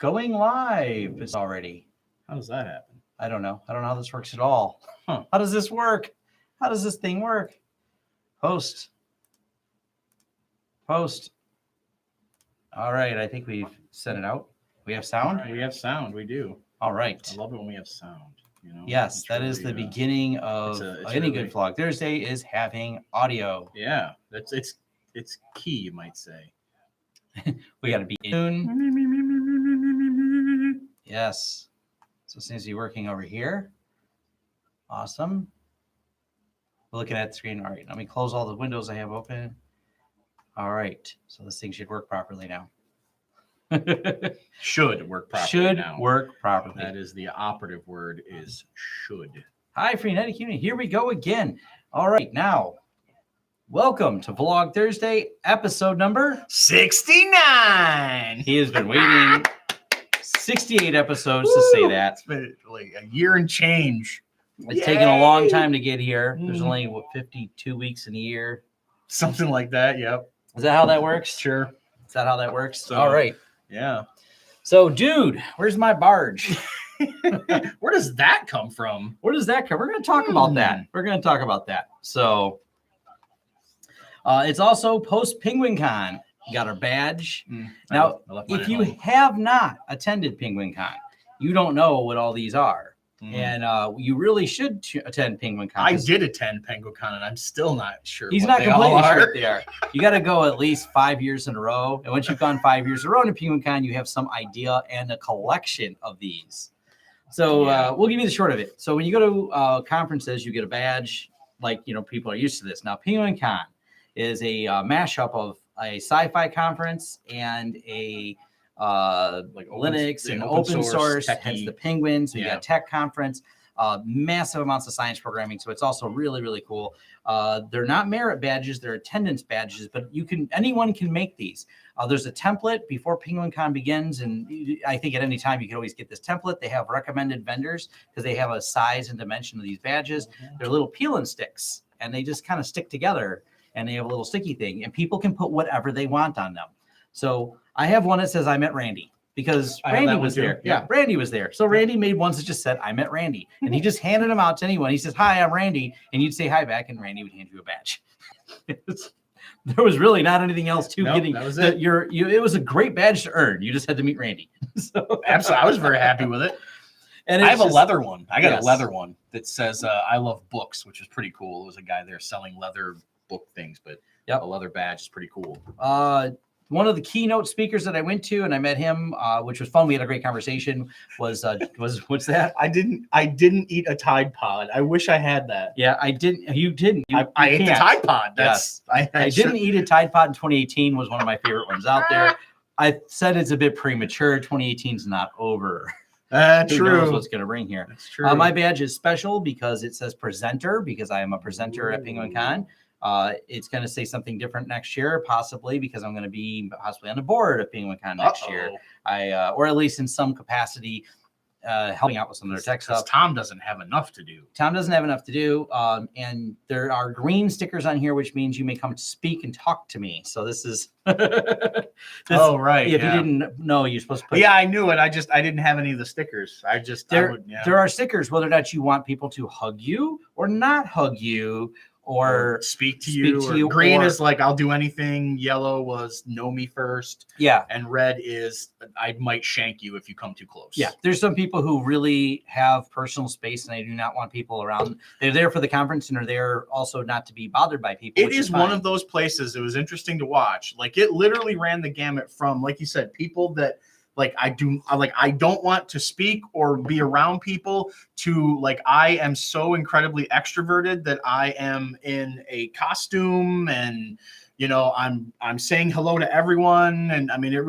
going live. It's already. How does that happen? I don't know. I don't know how this works at all. Huh. How does this work? How does this thing work? Post. All right. I think we've sent it out. We have sound? We have sound. We do. All right. I love it when we have sound. Yes, It's that is really, the beginning of it's any really, good vlog. Thursday is having audio. Yeah, it's key, you might say. We got to be in tune. Yes. So it seems to be working over here. Awesome. We're looking at the screen. All right. Let me close all the windows I have open. All right. So this thing should work properly now. Should work properly. Should now. work properly. That is the operative word, is should. Hi, Freenetic Community. Here we go again. All right. Now, welcome to Vlog Thursday, episode number 69. He has been waiting 68 episodes to say that. It's been like a year and change. It's taken a long time to get here. There's only, 52 weeks in a year? Something like that, yep. Is that how that works? Sure. Is that how that works? So, all right. Yeah. So, dude, where's my barge? Where does that come from? Where does that come? We're going to talk about that. We're going to talk about that. So, it's also post Penguicon. Got our badge. Now, if you have not attended Penguicon, you don't know what all these are. And you really should attend Penguicon. I did attend Penguicon, and I'm still not sure. He's not completely sure what they are. You got to go at least 5 years in a row. And once you've gone 5 years in a row to Penguicon, you have some idea and a collection of these. So we'll give you the short of it. So when you go to conferences, you get a badge. Like, people are used to this. Now, Penguicon is a mashup of a sci-fi conference and a like Linux and open source, hence the Penguin. So you got a tech conference, massive amounts of science programming. So it's also really, really cool. They're not merit badges, they're attendance badges, but anyone can make these. There's a template before Penguicon begins, and I think at any time you can always get this template. They have recommended vendors because they have a size and dimension of these badges. They're little peel and sticks, and they just kind of stick together, and they have a little sticky thing, and people can put whatever they want on them. So I have one that says I met Randy because Randy was there. Yeah, Randy was there. So Randy made ones that just said I met Randy, and he just handed them out to anyone. He says, "Hi, I'm Randy," and you'd say hi back, and Randy would hand you a badge. There was really not anything else to getting. That was it. It was a great badge to earn. You just had to meet Randy. So absolutely, I was very happy with it. And I have a leather one. I got a leather one that says "I love books," which is pretty cool. It was a guy there selling leather book things, but a leather badge is pretty cool. One of the keynote speakers that I went to, and I met him, which was fun. We had a great conversation. Was what's that? I didn't eat a Tide Pod. I wish I had that. Yeah, I didn't. You didn't. I ate the Tide Pod. That's I didn't eat a Tide Pod in 2018. Was one of my favorite ones out there. I said it's a bit premature. 2018 is not over. Who knows what's going to bring here? That's true. My badge is special because it says presenter, because I am a presenter at Penguicon. It's going to say something different next year, possibly because I'm going to be possibly on the board of Penguicon next year. Or at least in some capacity, helping out with some of their tech stuff. Tom doesn't have enough to do. Tom doesn't have enough to do. And there are green stickers on here, which means you may come to speak and talk to me. So this is. Right. If you didn't know, you're supposed to put. Yeah, I knew it. I didn't have any of the stickers. There are stickers, whether or not you want people to hug you or not hug you. Or speak to you. Green is like, I'll do anything. Yellow was know me first. Yeah. And red is I might shank you if you come too close. Yeah. There's some people who really have personal space and they do not want people around. They're there for the conference and are there also not to be bothered by people. It is one of those places. It was interesting to watch. Like it literally ran the gamut from, like you said, people that I don't want to speak or be around people to I am so incredibly extroverted that I am in a costume and I'm saying hello to everyone, and I mean there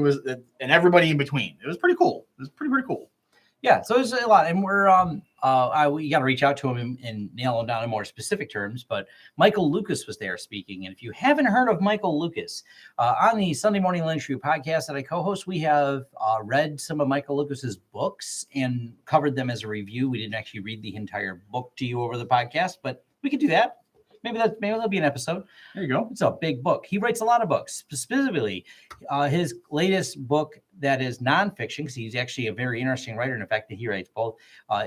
was and everybody in between. It was pretty cool. It was pretty cool. Yeah, so it's a lot, and we're we got to reach out to him and nail him down in more specific terms. But Michael Lucas was there speaking, and if you haven't heard of Michael Lucas, on the Sunday Morning Lynch Review podcast that I co-host, we have read some of Michael Lucas's books and covered them as a review. We didn't actually read the entire book to you over the podcast, but we could do that. Maybe that'll be an episode. There you go. It's a big book. He writes a lot of books. Specifically, his latest book that is nonfiction, because he's actually a very interesting writer, and in fact that he writes both,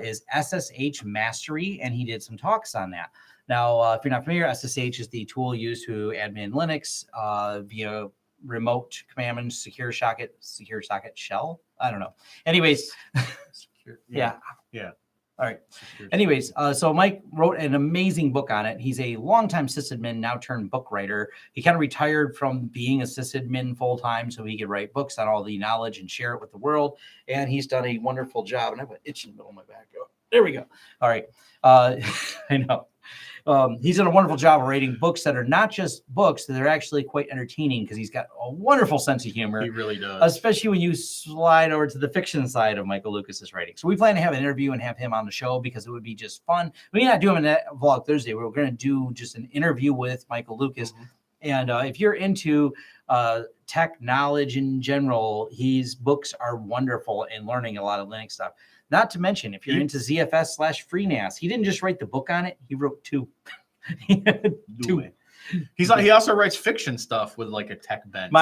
is SSH Mastery, and he did some talks on that. Now, if you're not familiar, SSH is the tool used to admin Linux via remote command secure socket shell. I don't know. Anyways, yeah. All right. Anyways, so Mike wrote an amazing book on it. He's a longtime sysadmin, now turned book writer. He kind of retired from being a sysadmin full time so he could write books on all the knowledge and share it with the world. And he's done a wonderful job. And I have an itch in the middle of my back. There we go. All right. I know. He's done a wonderful job of writing books that are not just books, that are actually quite entertaining, because he's got a wonderful sense of humor. He really does. Especially when you slide over to the fiction side of Michael Lucas's writing. So we plan to have an interview and have him on the show, because it would be just fun. We may not do him in that vlog Thursday. We're going to do just an interview with Michael Lucas. Mm-hmm. And if you're into tech knowledge in general, his books are wonderful in learning a lot of Linux stuff. Not to mention, if you're into ZFS/FreeNAS, he didn't just write the book on it; he wrote two. Two. He also writes fiction stuff with like a tech bent.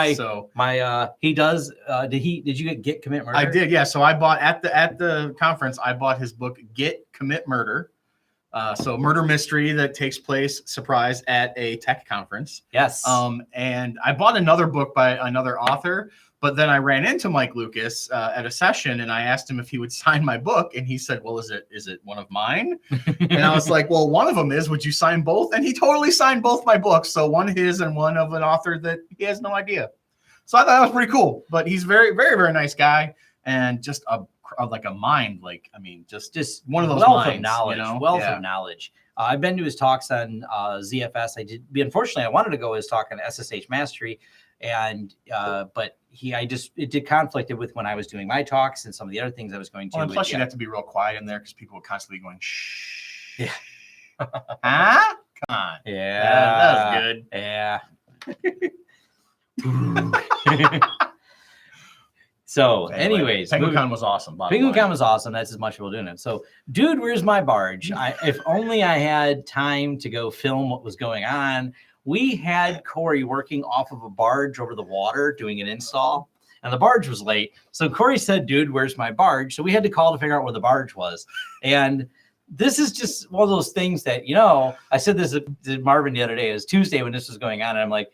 He does. Did you get Git Commit Murder? I did, yeah. So I bought at the conference. I bought his book Git Commit Murder. So murder mystery that takes place, surprise, at a tech conference. Yes. And I bought another book by another author. But then I ran into Mike Lucas at a session, and I asked him if he would sign my book, and he said, "Well, is it one of mine?" And I was like, "Well, one of them is. Would you sign both?" And he totally signed both my books, so one his and one of an author that he has no idea. So I thought that was pretty cool. But he's very, very, very nice guy, and just like a mind, like I mean, just one of those wealth minds, of knowledge, of knowledge. I've been to his talks on ZFS. Unfortunately, I wanted to go to his talk on SSH Mastery. And but it did conflicted with when I was doing my talks and some of the other things I was going to. Well, and plus you'd have to be real quiet in there because people were constantly going shh. Yeah. Huh? Come on. Yeah. That was good. Yeah. So, anyways, Penguicon was awesome. Penguicon was awesome. That's as much as we're doing it. So, dude, where's my barge? If only I had time to go film what was going on. We had Corey working off of a barge over the water doing an install, and the barge was late. So Corey said, "Dude, where's my barge?" So we had to call to figure out where the barge was. And this is just one of those things that, I said this to Marvin the other day. It was Tuesday when this was going on. And I'm like,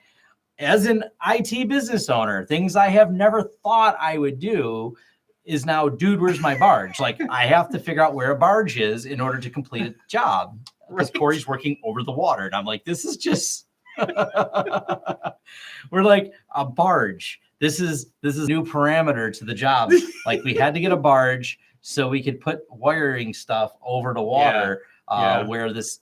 as an IT business owner, things I have never thought I would do is now, dude, where's my barge? Like, I have to figure out where a barge is in order to complete a job, because Corey's working over the water. And I'm like, this is just... We're like, a barge. This is a new parameter to the job. Like, we had to get a barge so we could put wiring stuff over the water. Where this,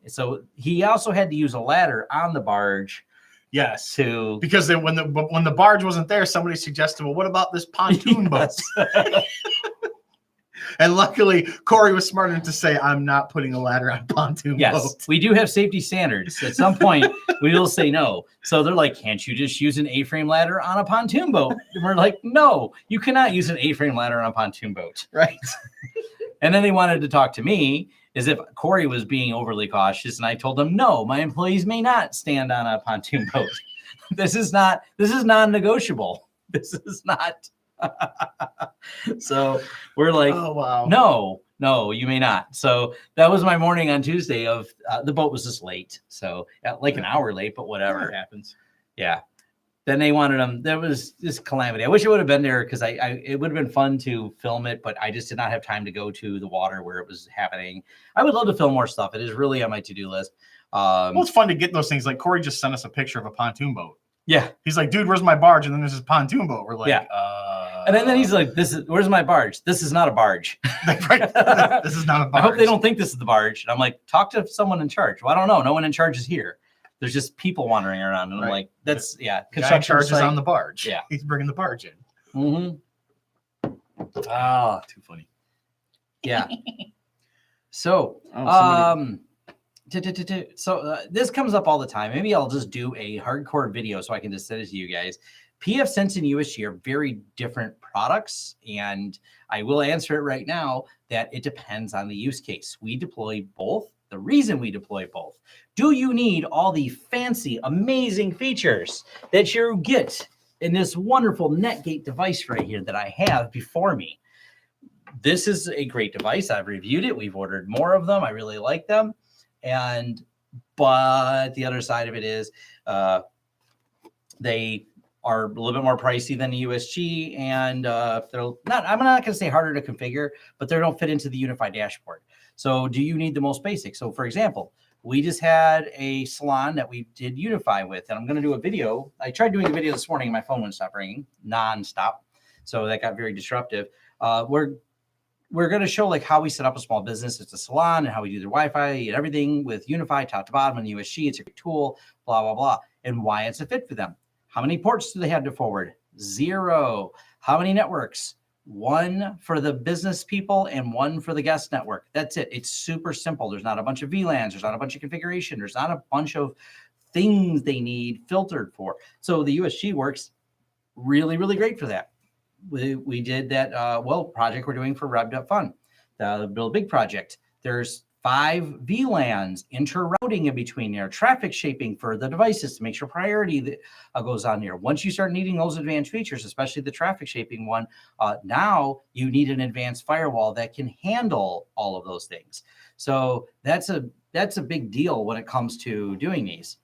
So he also had to use a ladder on the barge. Yes, to because then when the barge wasn't there, somebody suggested, "Well, what about this pontoon boat?" And luckily, Corey was smart enough to say, "I'm not putting a ladder on a pontoon boat." We do have safety standards. At some point, we will say no. So they're like, "Can't you just use an A-frame ladder on a pontoon boat?" And we're like, "No, you cannot use an A-frame ladder on a pontoon boat." Right. And then they wanted to talk to me as if Corey was being overly cautious. And I told them, "No, my employees may not stand on a pontoon boat. This is non-negotiable. This is not." So we're like, "Oh wow, no, you may not." So that was my morning on Tuesday. Of the boat was just late, so like an hour late, but whatever. It happens. Yeah. Then they wanted them. There was this calamity. I wish I would have been there, because it would have been fun to film it, but I just did not have time to go to the water where it was happening. I would love to film more stuff. It is really on my to-do list. Well, it's fun to get those things. Like Corey just sent us a picture of a pontoon boat. Yeah. He's like, "Dude, where's my barge?" And then there's this pontoon boat. We're like, And then he's like, "Where's my barge? This is not a barge." Right. This is not a barge. I hope they don't think this is the barge. And I'm like, talk to someone in charge. Well, I don't know. No one in charge is here. There's just people wandering around. And I'm like, that's, The guy in charge is on the barge. Yeah. He's bringing the barge in. Mm-hmm. Oh, too funny. Yeah. So, this comes up all the time. Maybe I'll just do a hardcore video so I can just send it to you guys. pfSense and USG are very different products, and I will answer it right now that it depends on the use case. We deploy both. The reason we deploy both. Do you need all the fancy, amazing features that you get in this wonderful Netgate device right here that I have before me. This is a great device. I've reviewed it. We've ordered more of them. I really like them. But the other side of it is they are a little bit more pricey than the USG, and they're not, I'm not going to say harder to configure, but they don't fit into the unified dashboard. So do you need the most basic? So for example, we just had a salon that we did Unify with, and I'm going to do a video. I tried doing a video this morning, and my phone wouldn't stop ringing nonstop. So that got very disruptive. We're going to show like how we set up a small business. It's a salon and how we do their Wi-Fi and everything with Unify top to bottom and USG. It's a great tool, blah, blah, blah, and why it's a fit for them. How many ports do they have to forward? 0. How many networks? 1 for the business people and 1 for the guest network. That's it. It's super simple. There's not a bunch of VLANs. There's not a bunch of configuration. There's not a bunch of things they need filtered for. So the USG works really, really great for that. We did that project we're doing for Rev.Fun, the Build Big project. There's 5 VLANs, inter-routing in between there, traffic shaping for the devices to make sure priority that, goes on there. Once you start needing those advanced features, especially the traffic shaping one, now you need an advanced firewall that can handle all of those things. So that's a big deal when it comes to doing these,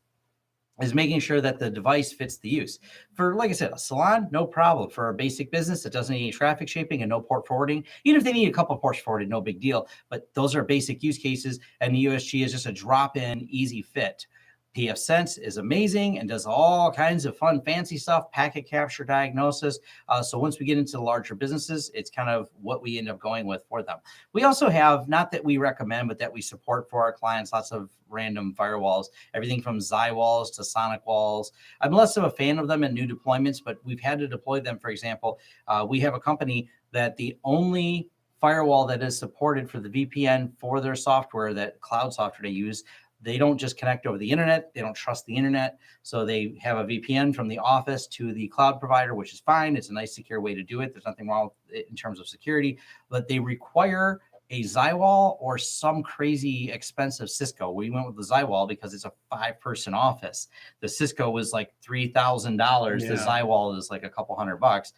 is making sure that the device fits the use. For, like I said, a salon, no problem. For a basic business that doesn't need any traffic shaping and no port forwarding, even if they need a couple of ports forwarded, no big deal. But those are basic use cases, and the USG is just a drop-in, easy fit. pfSense is amazing and does all kinds of fun, fancy stuff, packet capture, diagnosis. So once we get into the larger businesses, it's kind of what we end up going with for them. We also have, not that we recommend, but that we support for our clients, lots of random firewalls, everything from Zywalls to Sonic Walls. I'm less of a fan of them in new deployments, but we've had to deploy them. For example, we have a company that the only firewall that is supported for the VPN for their software, that cloud software they use, they don't just connect over the internet. They don't trust the internet. So they have a VPN from the office to the cloud provider, which is fine. It's a nice, secure way to do it. There's nothing wrong with it in terms of security, but they require a Zywall or some crazy expensive Cisco. We went with the Zywall because it's a 5-person office. The Cisco was like $3,000. Yeah. The Zywall is like a couple $100.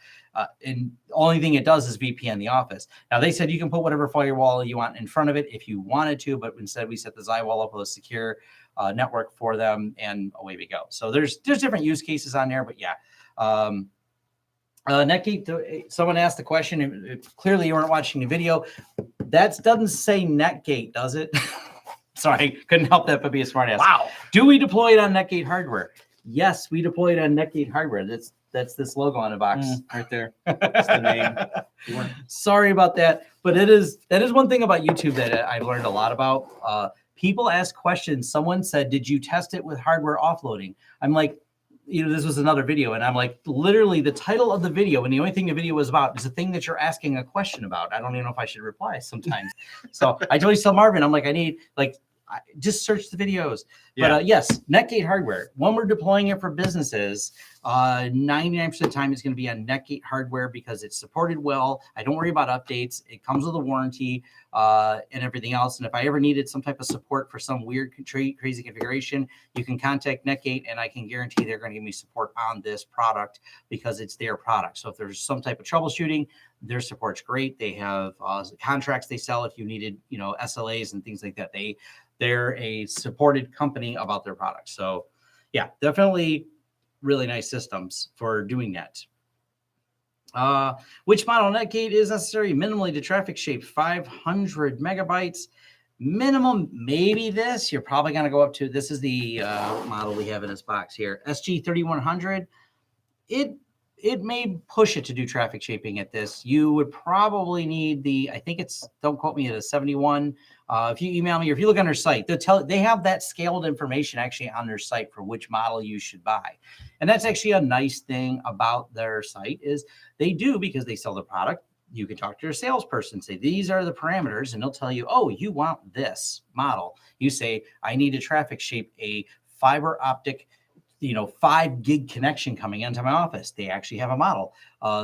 And the only thing it does is VPN the office. Now they said you can put whatever firewall you want in front of it if you wanted to, but instead we set the Zywall up with a secure network for them, and away we go. So there's different use cases on there, but yeah. Netgate, someone asked the question, clearly you weren't watching the video. That doesn't say Netgate, does it? Sorry, couldn't help that but be a smart ass. Wow. Do we deploy it on Netgate hardware? Yes, we deploy it on Netgate hardware. That's this logo on the box. Right there. That's the name. Sorry about that. But that is one thing about YouTube that I've learned a lot about. People ask questions. Someone said, did you test it with hardware offloading? I'm like, this was another video, and I'm like, literally the title of the video, and the only thing the video was about is the thing that you're asking a question about. I don't even know if I should reply sometimes. So I totally tell Marvin, I'm like, just search the videos. Yeah. But yes, Netgate hardware, when we're deploying it for businesses, 99% of the time it's going to be on Netgate hardware because it's supported well. I don't worry about updates. It comes with a warranty and everything else. And if I ever needed some type of support for some weird, crazy configuration, you can contact Netgate, and I can guarantee they're going to give me support on this product because it's their product. So if there's some type of troubleshooting, their support's great. They have contracts they sell if you needed, SLAs and things like that. They're a supported company about their products. So yeah, definitely really nice systems for doing that. Which model Netgate is necessary? Minimally to traffic shape 500 megabytes. Minimum, maybe this. You're probably going to go up to, this is the model we have in this box here, SG3100. It may push it to do traffic shaping at this. You would probably need I think it's, don't quote me, at a 71. If you email me or if you look on their site, they have that scaled information actually on their site for which model you should buy. And that's actually a nice thing about their site is they do, because they sell the product. You can talk to your salesperson, say, these are the parameters, and they'll tell you, oh, you want this model. You say, I need to traffic shape a fiber optic 5 gig connection coming into my office. They actually have a model.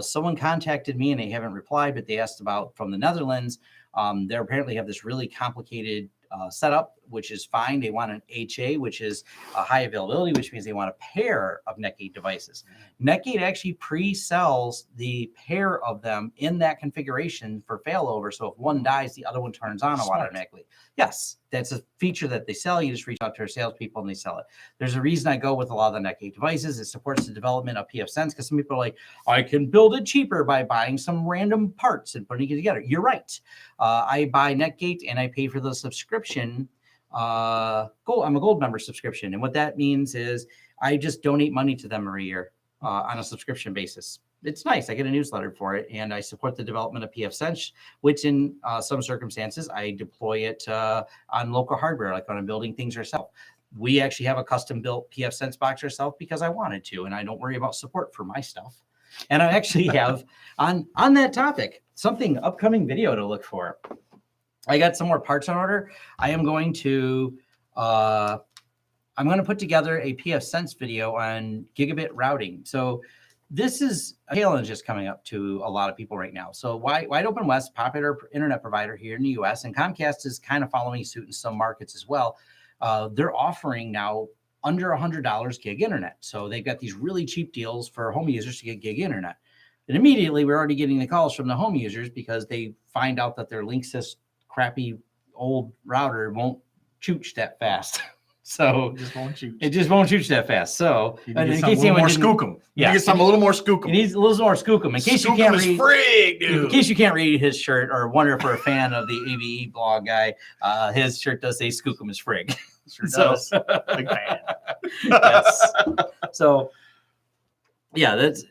Someone contacted me and they haven't replied, but they asked about from the Netherlands. They apparently have this really complicated setup, which is fine. They want an HA, which is a high availability, which means they want a pair of Netgate devices. Netgate actually pre-sells the pair of them in that configuration for failover. So if one dies, the other one turns on automatically. Yes, that's a feature that they sell. You just reach out to our salespeople and they sell it. There's a reason I go with a lot of the Netgate devices. It supports the development of pfSense because some people are like, I can build it cheaper by buying some random parts and putting it together. You're right. I buy Netgate and I pay for the subscription. I'm a gold member subscription. And what that means is I just donate money to them every year on a subscription basis. It's nice. I get a newsletter for it, and I support the development of pfSense, which in some circumstances, I deploy it on local hardware, like when I'm building things ourselves. We actually have a custom-built pfSense box ourselves because I wanted to, and I don't worry about support for my stuff. And I actually have, on that topic, something upcoming video to look for. I got some more parts on order. I am going to put together a pfSense video on gigabit routing. So this is a challenge that's coming up to a lot of people right now. So Wide Open West, popular internet provider here in the US, and Comcast is kind of following suit in some markets as well. They're offering now under $100 gig internet. So they've got these really cheap deals for home users to get gig internet. And immediately we're already getting the calls from the home users because they find out that their Linksys crappy old router won't chooch that fast. So It just won't shoot. it just won't chooch that fast. So You need a little more skookum. Yeah. You get something a little more skookum. He needs a little more skookum. In case you Skookum can't is read, frig, dude. in case you can't read his shirt or wonder if we're a fan of the AVE blog guy, his shirt does say skookum is frig. Sure So- does. Big fan. Yes. So yeah, that's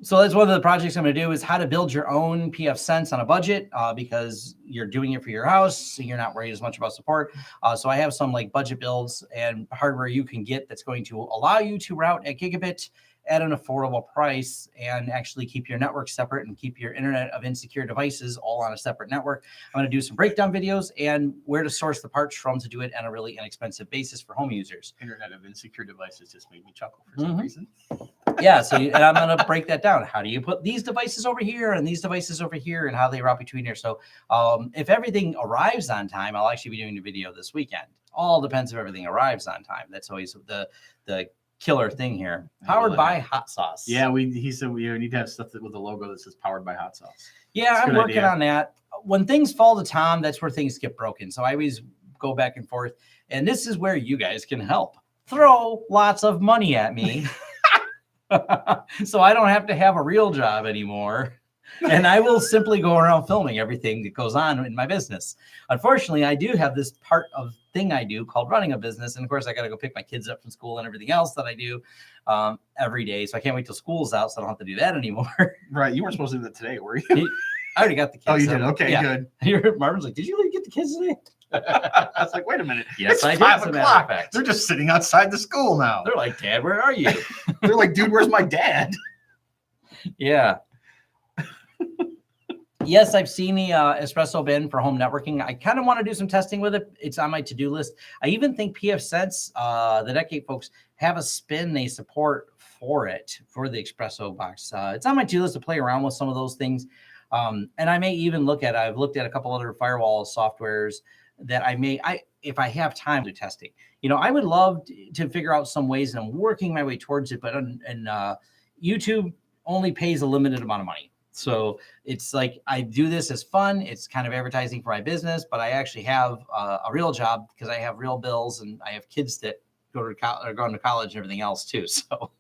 so that's one of the projects I'm going to do is how to build your own pfSense on a budget because you're doing it for your house. So you're not worried as much about support. So I have some like budget builds and hardware you can get that's going to allow you to route at gigabit at an affordable price and actually keep your network separate and keep your internet of insecure devices all on a separate network. I'm going to do some breakdown videos and where to source the parts from to do it on a really inexpensive basis for home users. Internet of insecure devices just made me chuckle for some reason. Yeah, so and I'm going to break that down. How do you put these devices over here and these devices over here and how they route between here? So if everything arrives on time, I'll actually be doing the video this weekend. All depends if everything arrives on time. That's always the killer thing here. Powered by hot sauce. Yeah, he said we need to have stuff with a logo that says powered by hot sauce. Yeah, That's a I'm good working idea. on that. When things fall to Tom, that's where things get broken. So I always go back and forth. And this is where you guys can help. Throw lots of money at me. So I don't have to have a real job anymore. And I will simply go around filming everything that goes on in my business. Unfortunately, I do have this part of thing I do called running a business. And of course, I got to go pick my kids up from school and everything else that I do every day. So I can't wait till school's out. So I don't have to do that anymore. Right. You weren't supposed to do that today, were you? I already got the kids. Oh, you so- did? Okay, yeah. good. Marvin's like, did you get the kids today? I was like, wait a minute. Yes, It's I did, 5 as a matter of o'clock. fact. They're just sitting outside the school now. They're like, Dad, where are you? They're like, dude, where's my dad? Yeah. Yes, I've seen the espresso bin for home networking. I kind of want to do some testing with it. It's on my to-do list. I even think pfSense, the Netgate folks, have a spin they support for it, for the espresso box. It's on my to-do list to play around with some of those things. And I may even I've looked at a couple other firewall softwares that if I have time to testing. You know, I would love to figure out some ways, and I'm working my way towards it, but YouTube only pays a limited amount of money. So it's like I do this as fun. It's kind of advertising for my business, but I actually have a real job because I have real bills and I have kids that go to going to college and everything else too. So,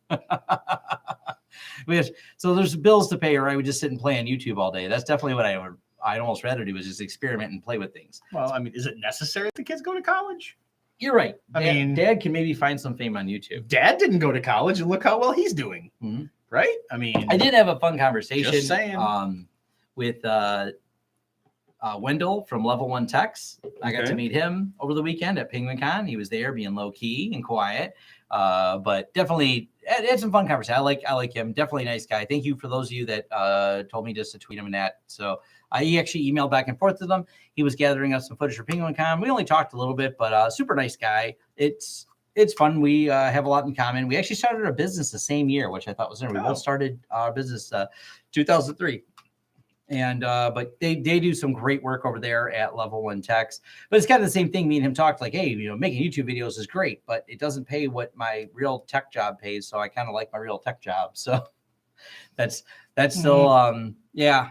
so there's bills to pay, or I would just sit and play on YouTube all day. That's definitely what I'd almost rather do is just experiment and play with things. Well, I mean, is it necessary that the kids go to college? You're right. I mean, Dad can maybe find some fame on YouTube. Dad didn't go to college, and look how well he's doing. Mm-hmm. Right? I mean, I did have a fun conversation Just saying. With Wendell from Level 1 Techs. I got to meet him over the weekend at Penguicon. He was there being low key and quiet, but definitely had some fun conversation. I like him. Definitely a nice guy. Thank you for those of you that told me just to tweet him and that. So I actually emailed back and forth with him. He was gathering up some footage for Penguicon. We only talked a little bit, but super nice guy. It's fun. We have a lot in common. We actually started a business the same year, which I thought was interesting. We both started our business 2003. And but they do some great work over there at Level One Techs. But it's kind of the same thing. Me and him talked like, hey, making YouTube videos is great, but it doesn't pay what my real tech job pays. So I kind of like my real tech job. So that's still yeah.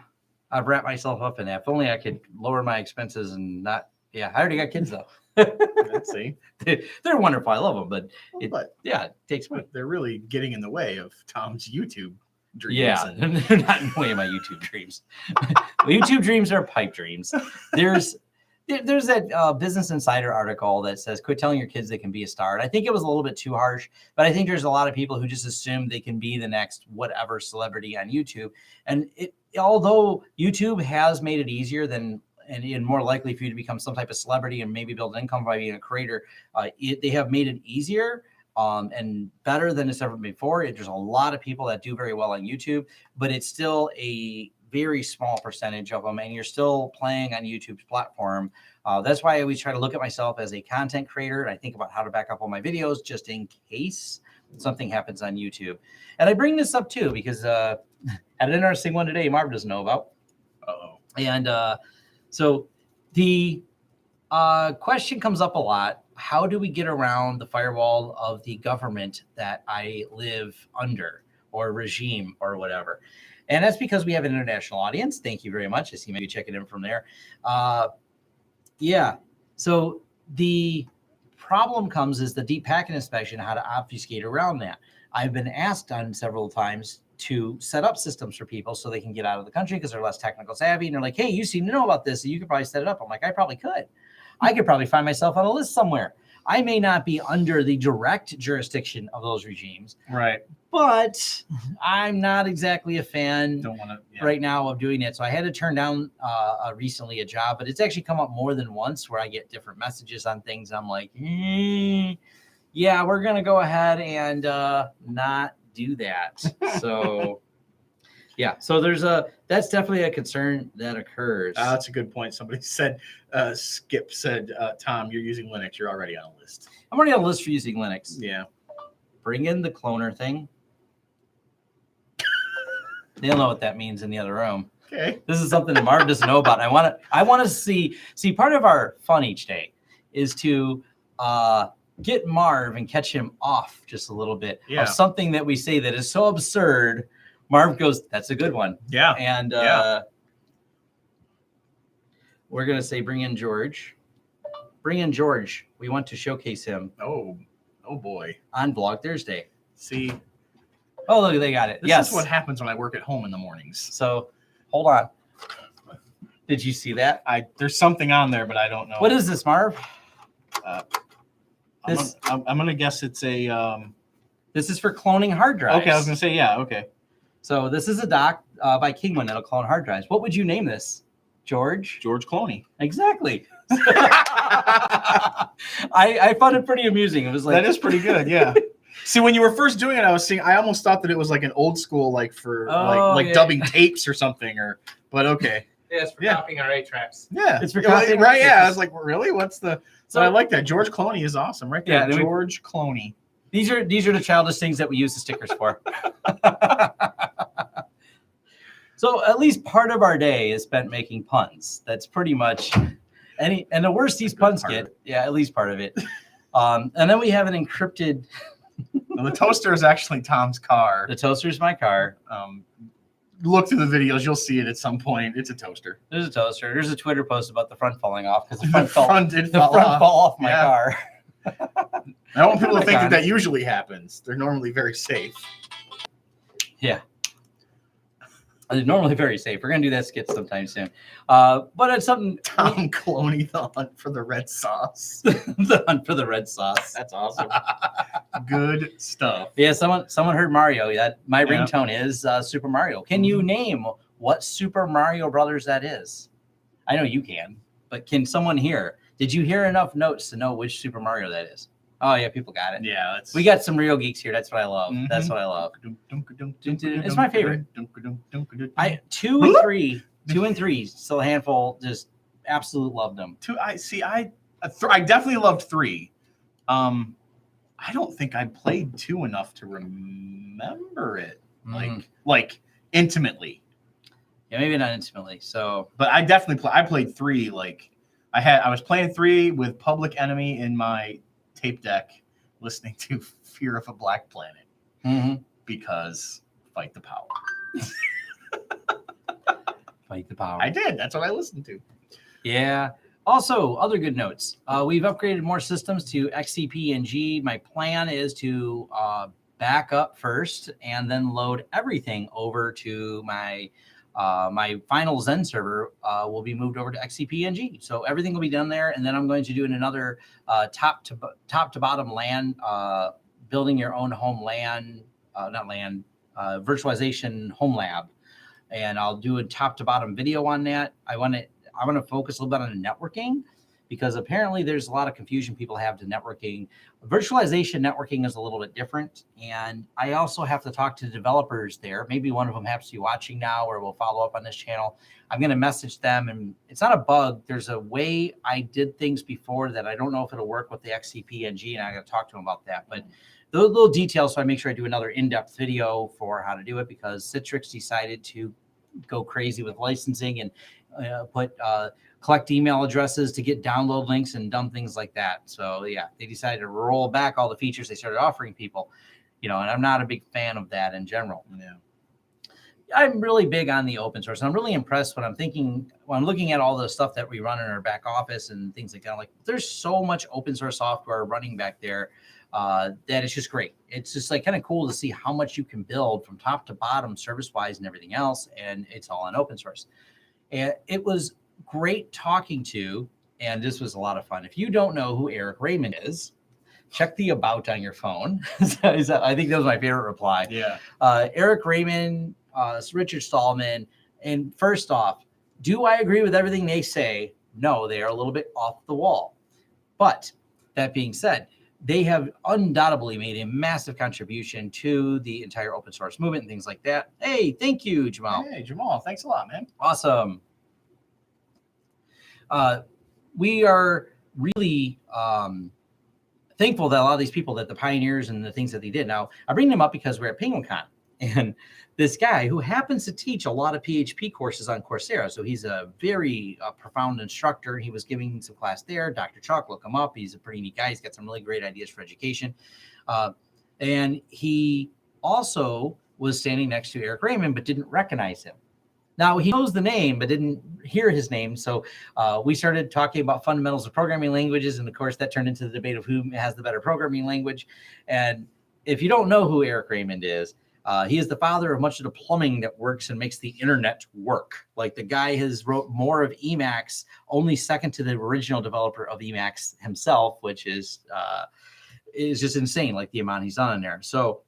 I've wrapped myself up in that. If only I could lower my expenses and not. Yeah, I already got kids though. Let's see. They're wonderful. I love them, but it takes me. They're really getting in the way of Tom's YouTube dreams. Yeah, they're not in the way of my YouTube dreams. YouTube dreams are pipe dreams. There's that Business Insider article that says, quit telling your kids they can be a star. And I think it was a little bit too harsh, but I think there's a lot of people who just assume they can be the next whatever celebrity on YouTube. And although YouTube has made it easier and more likely for you to become some type of celebrity and maybe build an income by being a creator, they have made it easier and better than it's ever been before. There's a lot of people that do very well on YouTube, but it's still a very small percentage of them, and you're still playing on YouTube's platform. That's why I always try to look at myself as a content creator, and I think about how to back up all my videos just in case something happens on YouTube. And I bring this up too because I had an interesting one today Marv doesn't know about. And so the question comes up a lot. How do we get around the firewall of the government that I live under, or regime, or whatever? And that's because we have an international audience. Thank you very much. I see maybe checking in from there. Yeah. So the problem comes is the deep packet inspection, how to obfuscate around that. I've been asked on several times to set up systems for people so they can get out of the country because they're less technical savvy. And they're like, hey, you seem to know about this, so you could probably set it up. I'm like, I probably could. I could probably find myself on a list somewhere. I may not be under the direct jurisdiction of those regimes. Right. But I'm not exactly a fan right now of doing it. So I had to turn down recently a job, but it's actually come up more than once where I get different messages on things. I'm like, yeah, we're going to go ahead and not do that. So yeah, so that's definitely a concern that occurs. That's a good point. Somebody said, Skip said, Tom, you're using Linux. You're already on a list. I'm already on a list for using Linux. Yeah. Bring in the cloner thing. They'll know what that means in the other room. Okay. This is something that Marv doesn't know about. I want to see part of our fun each day is to get Marv and catch him off just a little bit of something that we say that is so absurd. Marv goes, that's a good one. Yeah. And we're going to say, bring in George. Bring in George. We want to showcase him. Oh boy. On Vlog Thursday. See. Oh, look, they got it. This is what happens when I work at home in the mornings. So hold on. Did you see that? There's something on there, but I don't know. What is this, Marv? I'm going to guess it's a... This is for cloning hard drives. Okay, I was going to say, yeah, okay. So this is a doc by Kingman that'll clone hard drives. What would you name this? George? George Clooney. Exactly. I found it pretty amusing. It was like... That is pretty good, yeah. See, when you were first doing it, I almost thought that it was like an old school, like for dubbing tapes or something, but okay. Yeah, it's for copying our 8-tracks. Yeah, it's for copying. Right? Yeah, I was like, really? What's the? So I like that. George Clooney is awesome, right there. Yeah, George Clooney. These are the childish things that we use the stickers for. So at least part of our day is spent making puns. That's pretty much and the worse these puns get, at least part of it. And then we have an encrypted. Well, the toaster is actually Tom's car. The toaster is my car. Look through the videos; you'll see it at some point. It's a toaster. There's a toaster. There's a Twitter post about the front falling off because the front fall off my car. I want people to think that usually happens. They're normally very safe. Yeah. They're normally very safe. We're going to do that skit sometime soon. But it's something... Tom Clooney, the hunt for the red sauce. The hunt for the red sauce. That's awesome. Good stuff. Yeah, someone heard Mario. That my ringtone is Super Mario. Can you name what Super Mario Brothers that is? I know you can, but can someone hear? Did you hear enough notes to know which Super Mario that is? Oh yeah, people got it. Yeah, we got some real geeks here. That's what I love. That's what I love. It's my favorite. 2 and 3, still a handful. Just absolute loved them. I definitely loved 3. I don't think I played 2 enough to remember it like intimately. Yeah, maybe not intimately. So, but I definitely I played 3. Like I was playing 3 with Public Enemy in my tape deck, listening to Fear of a Black Planet because fight the power. Fight the power. I did. That's what I listened to. Yeah. Also, other good notes. We've upgraded more systems to XCP-NG. My plan is to back up first and then load everything over to my my final Zen server will be moved over to XCP-NG. So everything will be done there, and then I'm going to do another top to bottom LAN, building your own home LAN, not LAN, virtualization home lab, and I'll do a top to bottom video on that. I want to focus a little bit on networking, because apparently there's a lot of confusion people have to networking. Virtualization networking is a little bit different. And I also have to talk to developers there. Maybe one of them happens to be watching now or will follow up on this channel. I'm going to message them, and it's not a bug. There's a way I did things before that I don't know if it'll work with the XCP-NG, and I got to talk to them about that. But those little details, so I make sure I do another in-depth video for how to do it, because Citrix decided to go crazy with licensing and collect email addresses to get download links and dumb things like that. So yeah, they decided to roll back all the features they started offering people, and I'm not a big fan of that in general. Yeah. I'm really big on the open source, and I'm really impressed when I'm looking at all the stuff that we run in our back office and things like that. Like, there's so much open source software running back there that it's just great. It's just like kind of cool to see how much you can build from top to bottom, service wise and everything else, and it's all on open source. And it was great talking to, and this was a lot of fun. If you don't know who Eric Raymond is, check the about on your phone. I think that was my favorite reply. Yeah. Eric Raymond, Richard Stallman. And first off, do I agree with everything they say? No, they are a little bit off the wall. But that being said, they have undoubtedly made a massive contribution to the entire open source movement and things like that. Hey, thank you, Jamal. Hey, Jamal, thanks a lot, man. Awesome. We are really thankful that a lot of these people, that the pioneers and the things that they did. Now, I bring them up because we're at Penguicon, and this guy who happens to teach a lot of PHP courses on Coursera. So he's a very profound instructor. He was giving some class there. Dr. Chuck, look him up. He's a pretty neat guy. He's got some really great ideas for education. And he also was standing next to Eric Raymond, but didn't recognize him. Now, he knows the name, but didn't hear his name. So we started talking about fundamentals of programming languages. And of course, that turned into the debate of who has the better programming language. And if you don't know who Eric Raymond is, he is the father of much of the plumbing that works and makes the internet work. Like, the guy has wrote more of Emacs, only second to the original developer of Emacs himself, which is just insane, like the amount he's done in there. So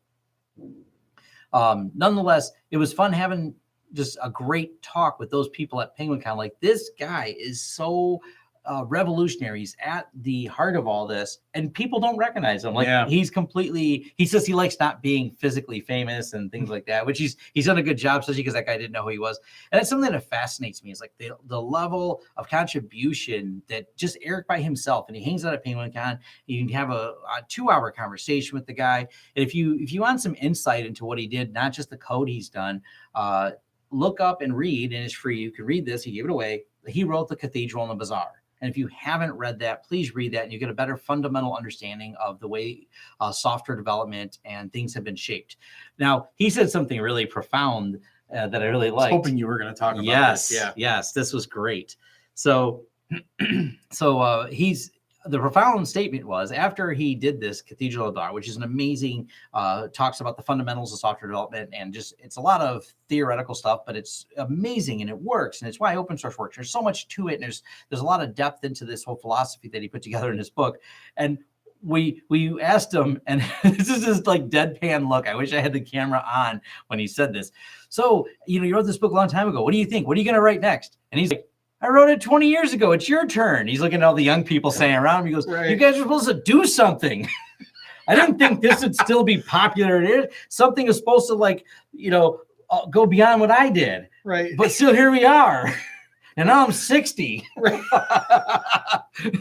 nonetheless, it was fun having just a great talk with those people at Penguicon. Like, this guy is so revolutionary. He's at the heart of all this, and people don't recognize him. Like, he says he likes not being physically famous and things like that, which he's done a good job, especially because that guy didn't know who he was. And it's something that fascinates me, is like the level of contribution that just Eric by himself, and he hangs out at Penguicon. You can have a 2-hour conversation with the guy. And if you want some insight into what he did, not just the code he's done, look up and read, and it's free. You can read this. He gave it away. He wrote The Cathedral and the Bazaar. And if you haven't read that, please read that, and you get a better fundamental understanding of the way software development and things have been shaped. Now, he said something really profound that I really liked. I was hoping you were going to talk about this. Yes, this was great. So the profound statement was, after he did this Cathedral of Bazaar, which is an amazing, talks about the fundamentals of software development, and just, it's a lot of theoretical stuff, but it's amazing and it works, and it's why open source works. There's so much to it, and there's a lot of depth into this whole philosophy that he put together in his book. And we asked him, and this is just like deadpan look. I wish I had the camera on when he said this. So, you wrote this book a long time ago. What do you think? What are you going to write next? And he's like, I wrote it 20 years ago. It's your turn. He's looking at all the young people saying around him. He goes, You guys are supposed to do something. I didn't think this would still be popular. Something is supposed to, go beyond what I did. Right. But still, here we are. And now I'm 60.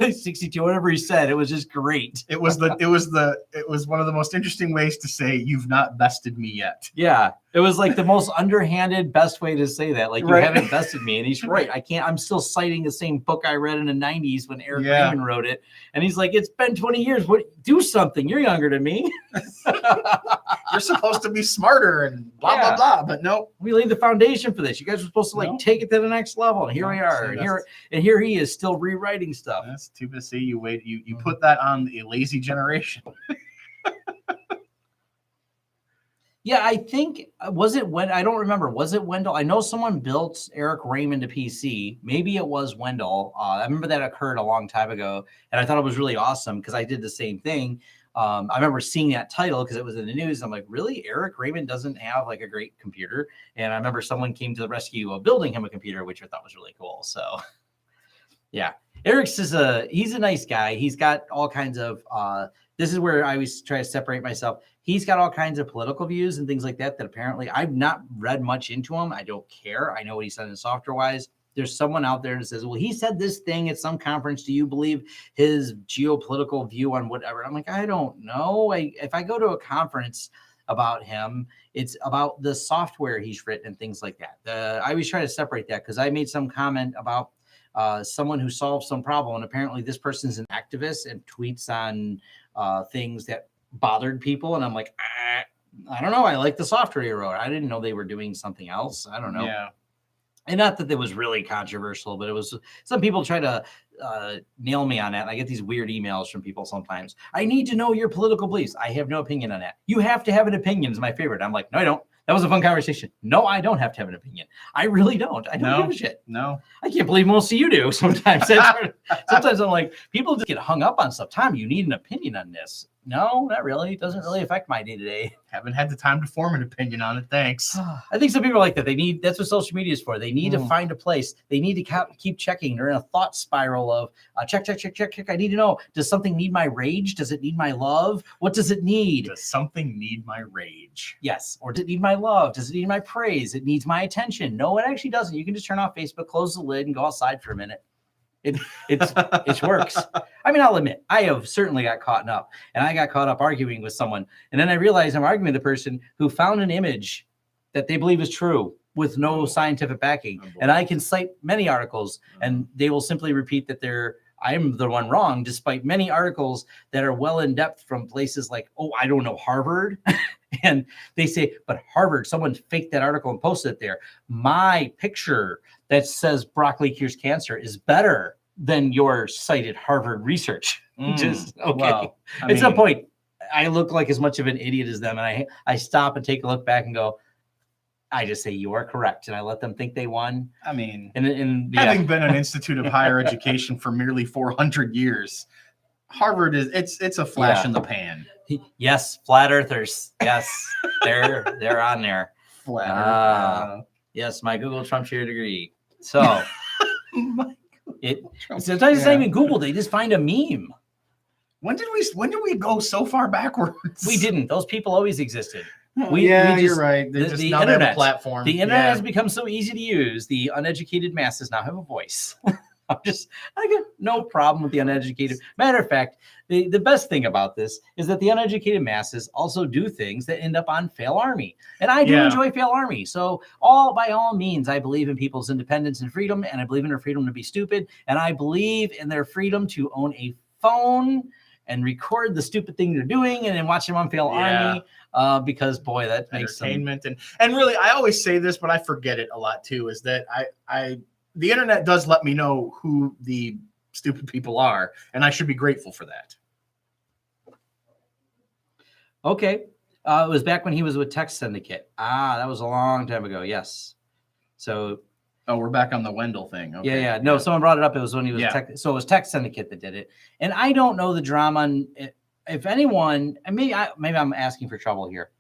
62, whatever he said. It was just great. It was one of the most interesting ways to say you've not bested me yet. Yeah. It was like the most underhanded, best way to say that. Like, you Right. haven't bested me. And he's right. I'm still citing the same book I read in the 90s when Eric Raymond wrote it. And he's like, it's been 20 years. Do something. You're younger than me. You're supposed to be smarter and blah, blah, blah. But no. We laid the foundation for this. You guys were supposed to No. take it to the next level. And here we are. And here he is still rewriting stuff. That's too bad. See, you put that on a lazy generation. Yeah, I think, I don't remember. Was it Wendell? I know someone built Eric Raymond a PC. Maybe it was Wendell. I remember that occurred a long time ago. And I thought it was really awesome because I did the same thing. I remember seeing that title because it was in the news. I'm like, really? Eric Raymond doesn't have like a great computer? And I remember someone came to the rescue of building him a computer, which I thought was really cool. So, yeah. Eric's he's a nice guy. He's got all kinds of, this is where I always try to separate myself. He's got all kinds of political views and things like that apparently I've not read much into him. I don't care. I know what he said in software wise. There's someone out there that says, well, he said this thing at some conference. Do you believe his geopolitical view on whatever? I'm like, I don't know. If I go to a conference about him, it's about the software he's written and things like that. I always try to separate that because I made some comment about someone who solved some problem. And apparently this person's an activist and tweets on things that bothered people. And I'm like, I don't know. I like the software he wrote. I didn't know they were doing something else. I don't know. Yeah. And not that it was really controversial, but it was some people try to nail me on that. And I get these weird emails from people sometimes. I need to know your political beliefs. I have no opinion on that. You have to have an opinion is my favorite. I'm like, no, I don't. That was a fun conversation. No, I don't have to have an opinion. I really don't. I don't give a shit. No. I can't believe most of you do sometimes. Sometimes I'm like, people just get hung up on stuff. Tom, you need an opinion on this. No, not really. It doesn't really affect my day-to-day. Haven't had the time to form an opinion on it. Thanks. I think some people are like that. That's what social media is for. They need to find a place. They need to keep checking. They're in a thought spiral of check. I need to know, does something need my rage? Does it need my love? What does it need? Does something need my rage? Yes. Or does it need my love? Does it need my praise? It needs my attention. No, it actually doesn't. You can just turn off Facebook, close the lid, and go outside for a minute. It works. I mean, I'll admit, I have certainly got caught up, and I got caught up arguing with someone, and then I realized I'm arguing with the person who found an image that they believe is true with no scientific backing, and I can cite many articles, and they will simply repeat that I'm the one wrong, despite many articles that are well in depth from places like, I don't know, Harvard. And they say, but Harvard, someone faked that article and posted it there. My picture that says broccoli cures cancer is better than your cited Harvard research. Just okay. Well, at some point, I look like as much of an idiot as them. And I stop and take a look back and go, I just say you are correct, and I let them think they won. I mean, having been an institute of higher education for nearly 400 years, Harvard it's a flash in the pan. Yes, flat earthers. Yes, they're on there. Flat yes, my Google trumps your degree. So sometimes it's not even Google. They just find a meme. When did we go so far backwards? We didn't. Those people always existed. You're right. The now internet, they have a platform. The internet has become so easy to use. The uneducated masses now have a voice. I got no problem with the uneducated. Matter of fact, the best thing about this is that the uneducated masses also do things that end up on Fail Army. And I do enjoy Fail Army. So by all means, I believe in people's independence and freedom, and I believe in their freedom to be stupid, and I believe in their freedom to own a phone and record the stupid thing they're doing and then watch them on Fail Army. Because boy, that makes entertainment. And really, I always say this, but I forget it a lot too, is that the internet does let me know who the stupid people are, and I should be grateful for that. Okay. It was back when he was with Tech Syndicate. That was a long time ago. Yes. So. Oh, we're back on the Wendell thing. Okay. Yeah. No, someone brought it up. It was when he was so it was Tech Syndicate that did it. And I don't know the drama. If anyone, and maybe I'm asking for trouble here.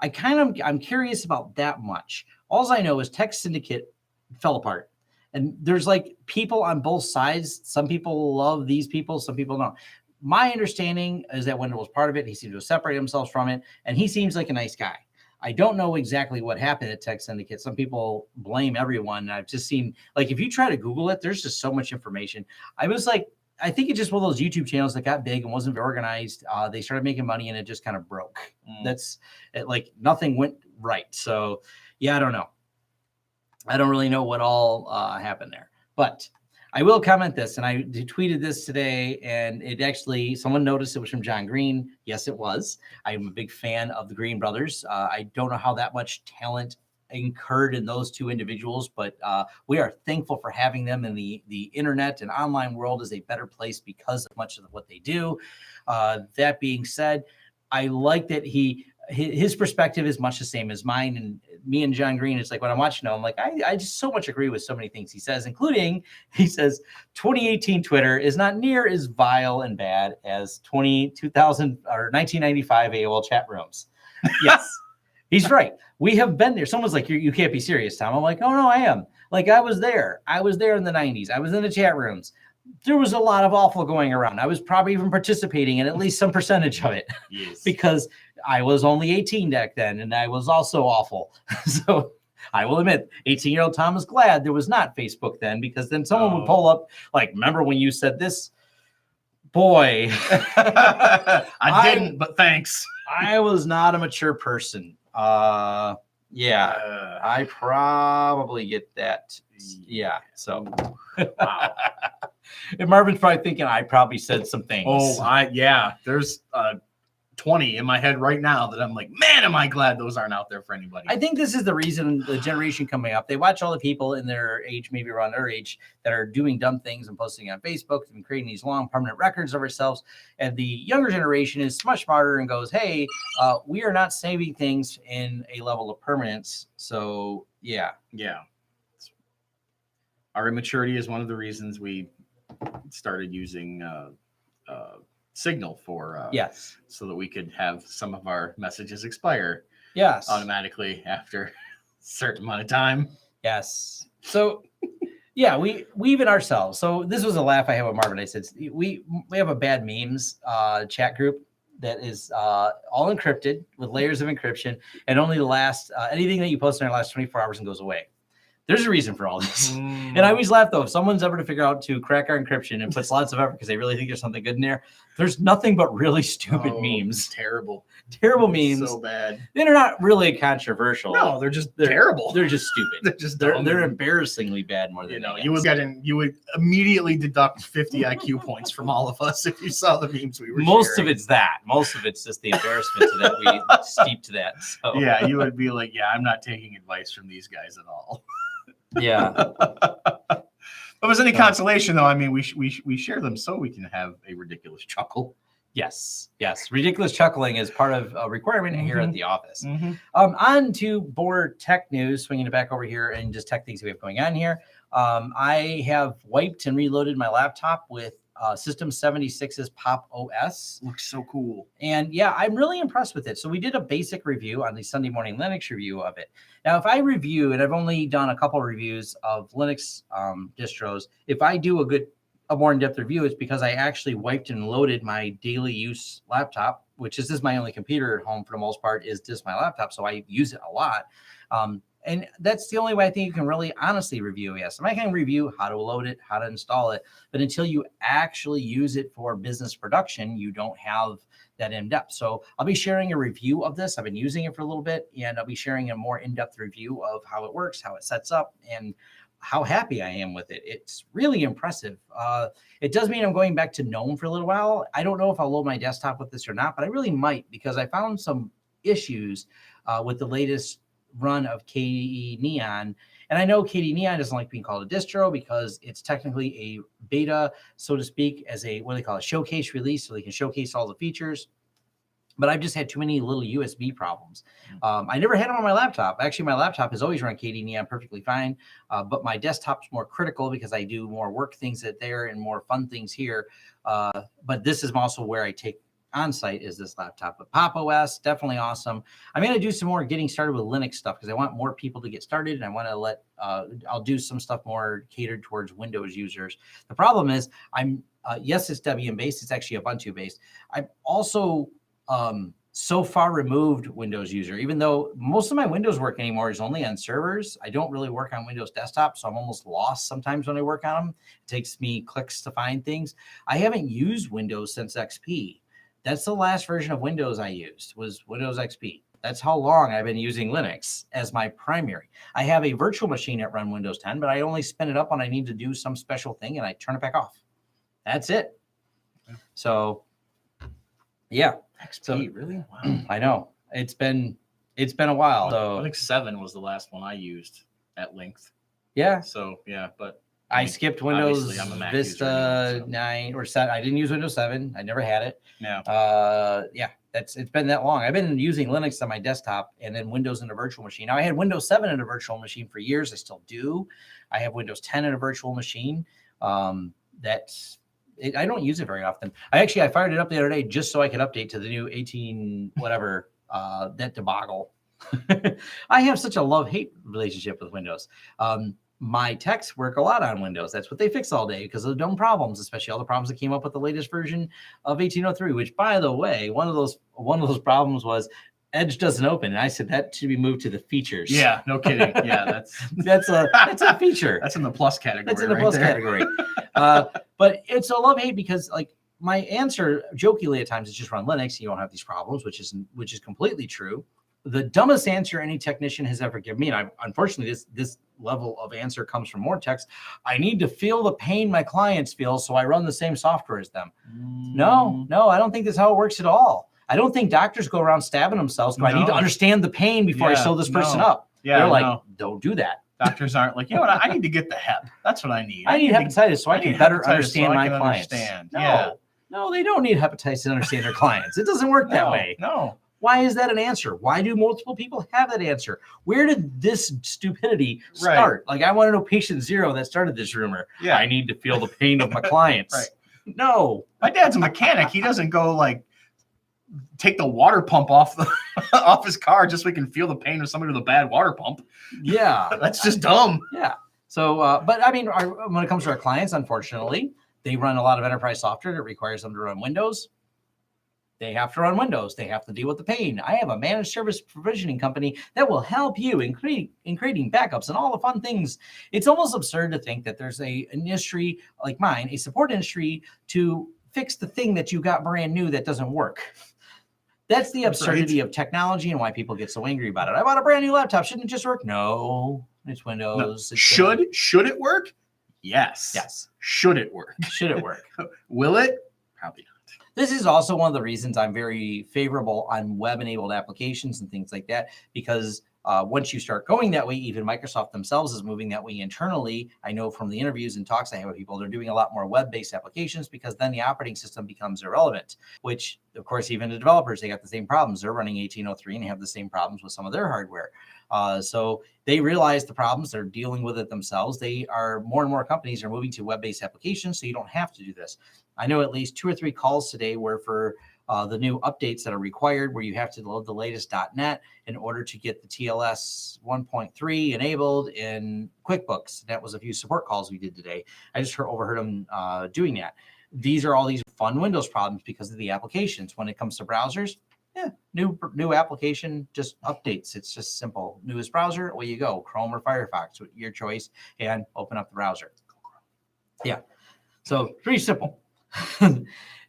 I'm curious about that much. All I know is Tech Syndicate fell apart. And there's like people on both sides. Some people love these people. Some people don't. My understanding is that Wendell was part of it. He seemed to separate himself from it. And he seems like a nice guy. I don't know exactly what happened at Tech Syndicate. Some people blame everyone. And I've just seen, like, if you try to Google it, there's just so much information. I was like, I think it's just one of those YouTube channels that got big and wasn't very organized. They started making money and it just kind of broke. That's it, like nothing went right. So yeah, I don't know. I don't really know what all happened there, but I will comment this, and I tweeted this today, and it actually, someone noticed it was from John Green. Yes, it was. I'm a big fan of the Green brothers. I don't know how that much talent incurred in those two individuals, but we are thankful for having them, and the internet and online world is a better place because of much of what they do. That being said, I like that his perspective is much the same as mine, and me and John Green, it's like when I'm watching him, I'm like, I just so much agree with so many things he says, including he says 2018 Twitter is not near as vile and bad as 2000 or 1995 AOL chat rooms. Yes, he's right. We have been there. Someone's like, you can't be serious, Tom. I'm like, oh no, I am. Like, I was there. I was there in the 90s. I was in the chat rooms. There was a lot of awful going around. I was probably even participating in at least some percentage of it. Yes. Because I was only 18 back then, and I was also awful. So I will admit, 18-year-old Tom was glad there was not Facebook then, because then someone would pull up, like, remember when you said this? Boy. I didn't, but thanks. I was not a mature person. Yeah, I probably get that. Yeah, so. Wow. And Marvin's probably thinking I probably said some things. Oh, yeah. There's 20 in my head right now that I'm like, man, am I glad those aren't out there for anybody. I think this is the reason the generation coming up, they watch all the people in their age, maybe around their age, that are doing dumb things and posting on Facebook and creating these long permanent records of ourselves. And the younger generation is much smarter and goes, hey, we are not saving things in a level of permanence. So yeah. Yeah. Our immaturity is one of the reasons we started using Signal for yes, so that we could have some of our messages expire yes automatically after a certain amount of time. Yes. So yeah, we even ourselves. So this was a laugh I had with Marvin. I said we have a bad memes chat group that is all encrypted with layers of encryption, and only lasts anything that you post in the last 24 hours and goes away. There's a reason for all this. And I always laugh, though, if someone's ever to figure out to crack our encryption and puts lots of effort because they really think there's something good in there, there's nothing but really stupid memes. Terrible Memes. So bad. They're not really controversial. No, they're terrible. They're just stupid. They're embarrassingly bad more than you would immediately deduct 50 IQ points from all of us if you saw the memes we were Most sharing. of it's that. Most of it's just the embarrassment to that we steeped that. So. Yeah, you would be like, yeah, I'm not taking advice from these guys at all. Yeah. If it was any consolation, though, I mean, we share them so we can have a ridiculous chuckle. Yes. Ridiculous chuckling is part of a requirement here at the office. On to more tech news, swinging it back over here and just tech things we have going on here. I have wiped and reloaded my laptop with System 76's Pop OS. Looks so cool. And yeah, I'm really impressed with it. So we did a basic review on the Sunday Morning Linux review of it. Now, if I review, and I've only done a couple of reviews of Linux distros, if I do a more in-depth review, it's because I actually wiped and loaded my daily use laptop, which is my only computer at home for the most part, is just my laptop. So I use it a lot. And that's the only way I think you can really honestly review OS. I can review how to load it, how to install it, but until you actually use it for business production, you don't have that in-depth. So I'll be sharing a review of this. I've been using it for a little bit, and I'll be sharing a more in-depth review of how it works, how it sets up, and how happy I am with it. It's really impressive. It does mean I'm going back to GNOME for a little while. I don't know if I'll load my desktop with this or not, but I really might, because I found some issues with the latest run of KDE Neon. And I know KDE Neon doesn't like being called a distro because it's technically a beta, so to speak, as a, what do they call it, showcase release, so they can showcase all the features. But I've just had too many little USB problems. I never had them on my laptop. Actually, my laptop has always run KDE Neon perfectly fine, but my desktop's more critical because I do more work things there and more fun things here. But this is also where I take on-site is this laptop. But Pop OS, definitely awesome. I'm going to do some more getting started with Linux stuff because I want more people to get started, and I want to I'll do some stuff more catered towards Windows users. The problem is yes, it's Debian based. It's actually Ubuntu based. I'm also so far removed Windows user, even though most of my Windows work anymore is only on servers. I don't really work on Windows desktop, so I'm almost lost sometimes when I work on them. It takes me clicks to find things. I haven't used Windows since XP. That's the last version of Windows I used, was Windows XP. That's how long I've been using Linux as my primary. I have a virtual machine that runs Windows 10, but I only spin it up when I need to do some special thing and I turn it back off. That's it. So, yeah. XP, So, really? Wow. I know. It's been a while. I So, think 7 was the last one I used at length. yeah. So, yeah, but I skipped Windows obviously I'm a Mac user Vista anyway, so. 9 or 7. I didn't use Windows 7. I never had it. Yeah. Yeah, it's been that long. I've been using Linux on my desktop and then Windows in a virtual machine. Now I had Windows 7 in a virtual machine for years. I still do. I have Windows 10 in a virtual machine. I don't use it very often. I fired it up the other day just so I could update to the new 18 whatever that debacle. I have such a love-hate relationship with Windows. My techs work a lot on Windows. That's what they fix all day because of the dumb problems, especially all the problems that came up with the latest version of 1803, which, by the way, one of those problems was Edge doesn't open. And I said that should be moved to the features. Yeah, no kidding. Yeah, that's a feature. That's in the plus category. That's in the plus category. But it's a love-hate because, like, my answer jokingly at times is just run Linux. You don't have these problems, which is completely true. The dumbest answer any technician has ever given me, and unfortunately this level of answer comes from more techs. I need to feel the pain my clients feel, so I run the same software as them. No, I don't think that's how it works at all. I don't think doctors go around stabbing themselves. I need to understand the pain before I sew this person up. Yeah, they're like, don't do that. Doctors aren't like, you know what? I need to get the hep. That's what I need. I need hepatitis so I can better understand my clients. No, no, they don't need hepatitis to understand their clients. It doesn't work that way. No. Why is that an answer? Why do multiple people have that answer? Where did this stupidity start? Like, I want to know patient 0 that started this rumor. Yeah, I need to feel the pain of my clients. Right. No. My dad's a mechanic. He doesn't go like take the water pump off his car just so we can feel the pain of somebody with a bad water pump. Yeah. That's just dumb. Yeah. So, but I mean, when it comes to our clients, unfortunately, they run a lot of enterprise software that requires them to run Windows. They have to run Windows. They have to deal with the pain. I have a managed service provisioning company that will help you in creating backups and all the fun things. It's almost absurd to think that there's an industry like mine, a support industry, to fix the thing that you got brand new that doesn't work. That's the absurdity of technology and why people get so angry about it. I bought a brand new laptop. Shouldn't it just work? No, it's Windows. No. Should it work? Yes. Yes. Should it work? Should it work? Will it? Probably not. This is also one of the reasons I'm very favorable on web-enabled applications and things like that, because once you start going that way, even Microsoft themselves is moving that way internally. I know from the interviews and talks I have with people, they're doing a lot more web-based applications because then the operating system becomes irrelevant, which, of course, even the developers, they got the same problems. They're running 1803 and have the same problems with some of their hardware. So they realize the problems. They're dealing with it themselves. More and more companies are moving to web-based applications, so you don't have to do this. I know at least 2 or 3 calls today were for the new updates that are required, where you have to load the latest .NET in order to get the TLS 1.3 enabled in QuickBooks. That was a few support calls we did today. I just overheard them doing that. These are all these fun Windows problems because of the applications. When it comes to browsers, yeah, new application just updates. It's just simple. Newest browser, away you go. Chrome or Firefox, your choice, and open up the browser. Yeah, so pretty simple.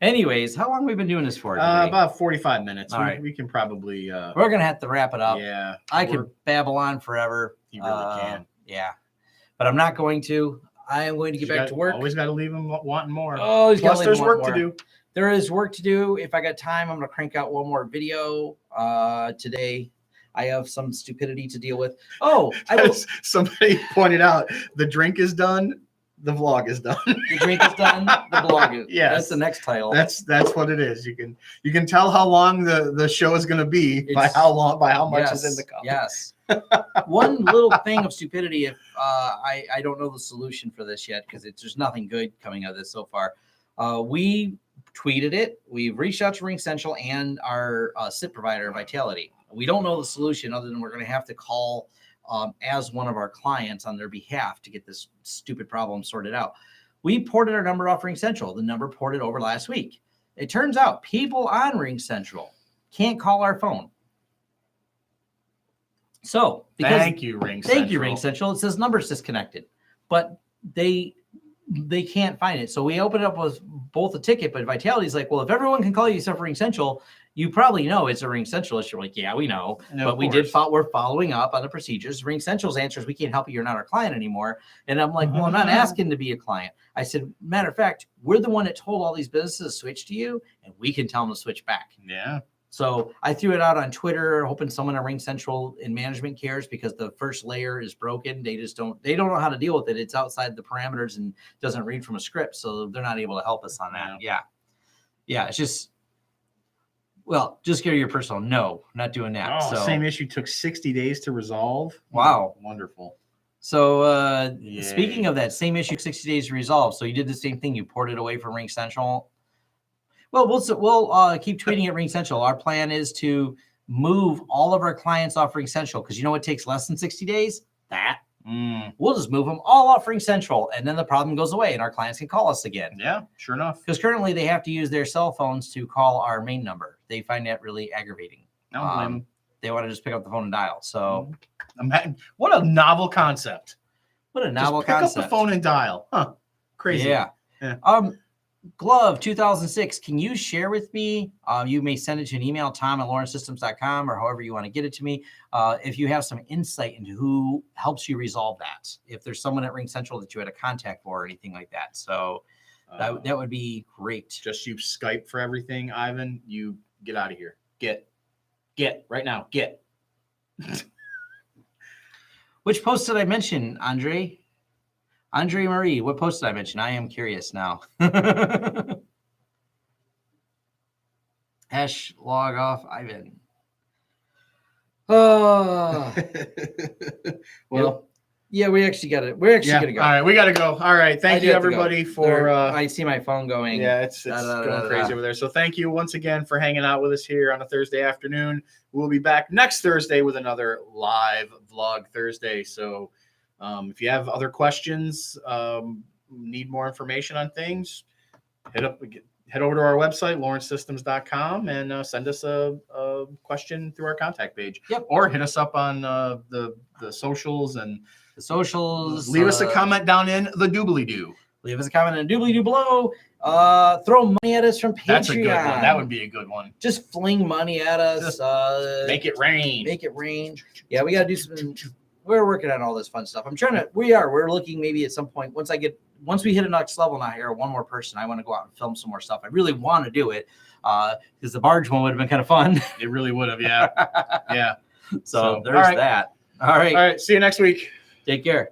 Anyways, how long have we been doing this for? About 45 minutes. All right. We can probably. We're gonna have to wrap it up. Yeah, I could babble on forever. You really can. Yeah, but I'm not going to. I am going to get back to work. Always got to leave them wanting more. Oh, plus there's work to do. There is work to do. If I got time, I'm gonna crank out one more video today. I have some stupidity to deal with. Oh, somebody pointed out the drink is done. The vlog is done. The drink is done. The vlog is. Yes. That's the next title. That's what it is. You can tell how long the show is going to be by how much is in the cup. Yes. One little thing of stupidity. If I don't know the solution for this yet because there's nothing good coming out of this so far. We tweeted it. We've reached out to RingCentral and our SIP provider, Vitality. We don't know the solution other than we're going to have to call as one of our clients on their behalf to get this stupid problem sorted out. We ported our number off RingCentral. The number ported over last week. It turns out people on RingCentral can't call our phone. So Thank you, Ring Central. Thank you, Ring Central. It says numbers disconnected, but they can't find it. So we open it up with both a ticket, but Vitality's like, well, if everyone can call you except for Ring Central, you probably know it's a Ring Central issue. We're like, yeah, we know, but we're following up on the procedures. Ring Central's answer is, we can't help you. You're not our client anymore. And I'm like, well, I'm not asking to be a client. I said, matter of fact, we're the one that told all these businesses to switch to you, and we can tell them to switch back. Yeah. So I threw it out on Twitter, hoping someone at Ring Central in management cares, because the first layer is broken. They don't know how to deal with it. It's outside the parameters and doesn't read from a script. So they're not able to help us on that. Yeah. It's just, well, just go to your personal. No, not doing that. Oh, so same issue took 60 days to resolve. Wow. Wonderful. So speaking of that, same issue, 60 days to resolve. So you did the same thing. You ported it away from Ring Central. Well, we'll keep tweeting at Ring Central. Our plan is to move all of our clients off Ring Central, because you know what takes less than 60 days? That. We'll just move them all off Ring Central, and then the problem goes away, and our clients can call us again. Yeah, sure enough. Because currently they have to use their cell phones to call our main number. They find that really aggravating. I don't blame them. They want to just pick up the phone and dial. So, what a novel concept! What a novel just pick concept. up the phone and dial. Huh? Crazy. Yeah. Glove 2006. Can you share with me? You may send it to an email, tom@lawrencesystems.com, or however you want to get it to me. If you have some insight into who helps you resolve that, if there's someone at Ring Central that you had a contact for or anything like that. So that would be great. Just use Skype for everything, Ivan. You get out of here. Get right now. Get. Which post did I mention, Andre? Andre Marie, what post did I mention? I am curious now. Hash log off Ivan. Oh. Well, yeah, we actually got it. We're actually going to go. All right, we got to go. All right. Thank you, everybody, for. I see my phone going. Yeah, it's going crazy over there. So thank you once again for hanging out with us here on a Thursday afternoon. We'll be back next Thursday with another live vlog Thursday. So if you have other questions, need more information on things, head over to our website, lawrencesystems.com, and send us a question through our contact page. Yep. Or hit us up on the socials and the socials. Leave us a comment down in the doobly-doo. Leave us a comment in the doobly-doo below. Throw money at us from Patreon. That's a good one. That would be a good one. Just fling money at us. Make it rain. Make it rain. Yeah, we got to do something. We're working on all this fun stuff. We're looking maybe at some point, once we hit a next level and I hire one more person, I want to go out and film some more stuff. I really want to do it because the barge one would have been kind of fun. It really would have. Yeah. Yeah. So there's that. All right. All right. See you next week. Take care.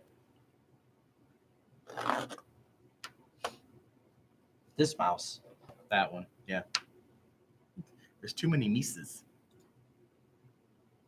This mouse. That one. Yeah. There's too many Mises.